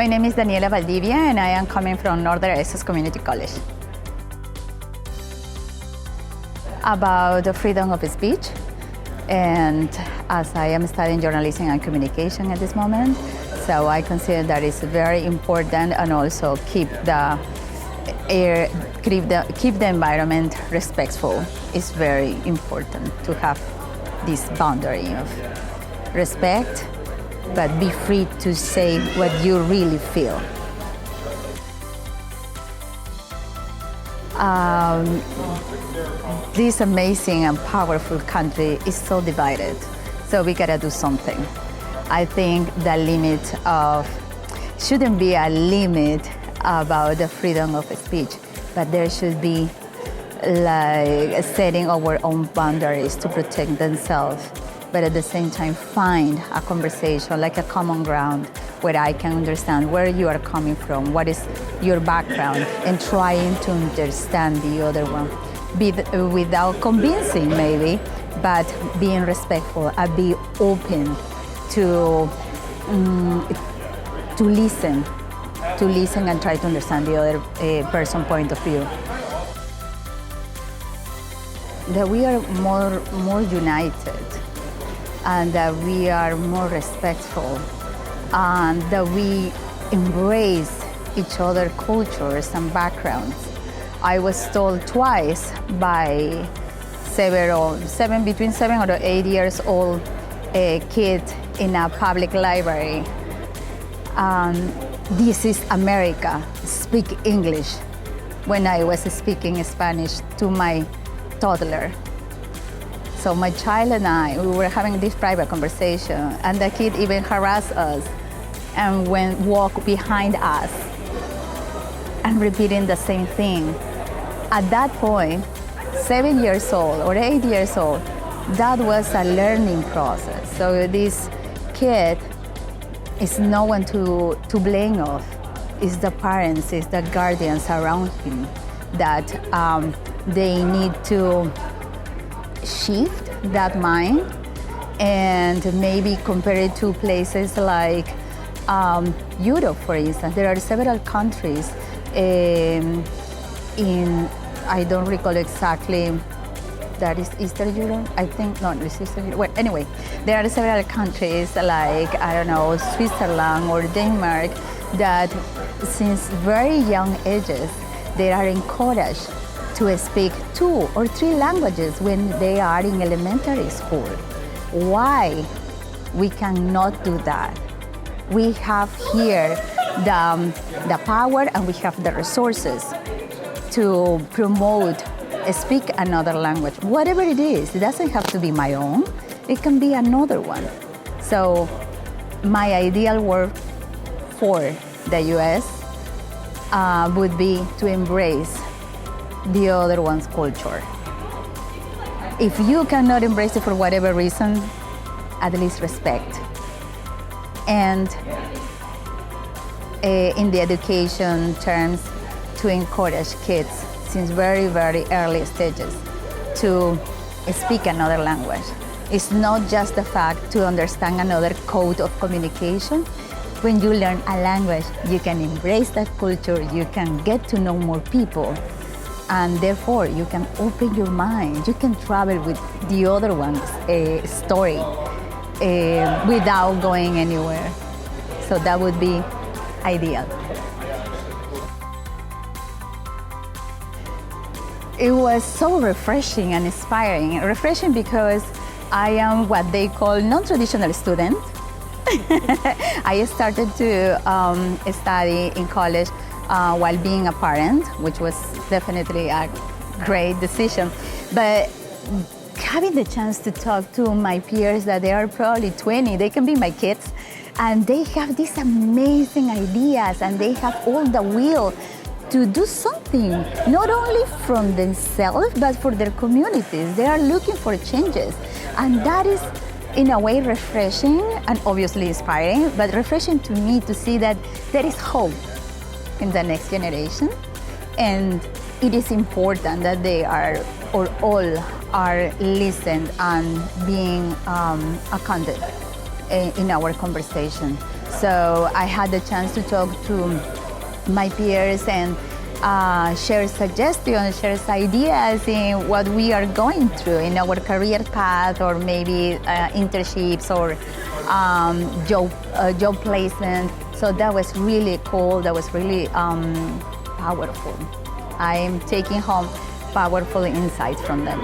My name is Daniela Valdivia, and I am coming from Northern Essex Community College. About the freedom of speech, and as I am studying journalism and communication at this moment, so I consider that it's very important, and also keep the environment respectful. It's very important to have this boundary of respect, but be free to say what you really feel. This amazing and powerful country is so divided, so we gotta do something. I think the limit shouldn't be a limit about the freedom of speech, but there should be like setting our own boundaries to protect themselves, but at the same time find a conversation, like a common ground, where I can understand where you are coming from, what is your background, and trying to understand the other one, without convincing maybe, but being respectful and be open to listen and try to understand the other person's point of view. That we are more united, and that we are more respectful, and that we embrace each other's cultures and backgrounds. I was told twice by between 7 or 8 years old kid in a public library, this is America, speak English, when I was speaking Spanish to my toddler. So my child and I, we were having this private conversation, and the kid even harassed us and walked behind us and repeating the same thing. At that point, 7 years old or 8 years old, that was a learning process. So this kid is no one to blame of. It's the parents, it's the guardians around him that they need to shift that mind and maybe compare it to places like Europe, for instance. There are several countries in, I don't recall exactly, that is Eastern Europe, I think, no, it's Eastern Europe. Well, anyway, there are several countries like, I don't know, Switzerland or Denmark, that since very young ages, they are encouraged to speak 2 or 3 languages when they are in elementary school. Why we cannot do that? We have here the power, and we have the resources to promote, speak another language, whatever it is. It doesn't have to be my own, it can be another one. So my ideal world for the US would be to embrace the other one's culture. If you cannot embrace it for whatever reason, at least respect. And in the education terms, to encourage kids since very, very early stages to speak another language. It's not just the fact to understand another code of communication. When you learn a language, you can embrace that culture, you can get to know more people, and therefore you can open your mind. You can travel with the other one's story without going anywhere. So that would be ideal. It was so refreshing and inspiring. Refreshing because I am what they call non-traditional student. I started to study in college while being a parent, which was definitely a great decision. But having the chance to talk to my peers that they are probably 20, they can be my kids, and they have these amazing ideas, and they have all the will to do something, not only from themselves, but for their communities. They are looking for changes. And that is, in a way, refreshing and obviously inspiring, but refreshing to me to see that there is hope in the next generation. And it is important that they are, or all are listened and being accounted in our conversation. So I had the chance to talk to my peers and share suggestions, share ideas in what we are going through in our career path, or maybe internships or job placement. So that was really cool. That was really powerful. I'm taking home powerful insights from them.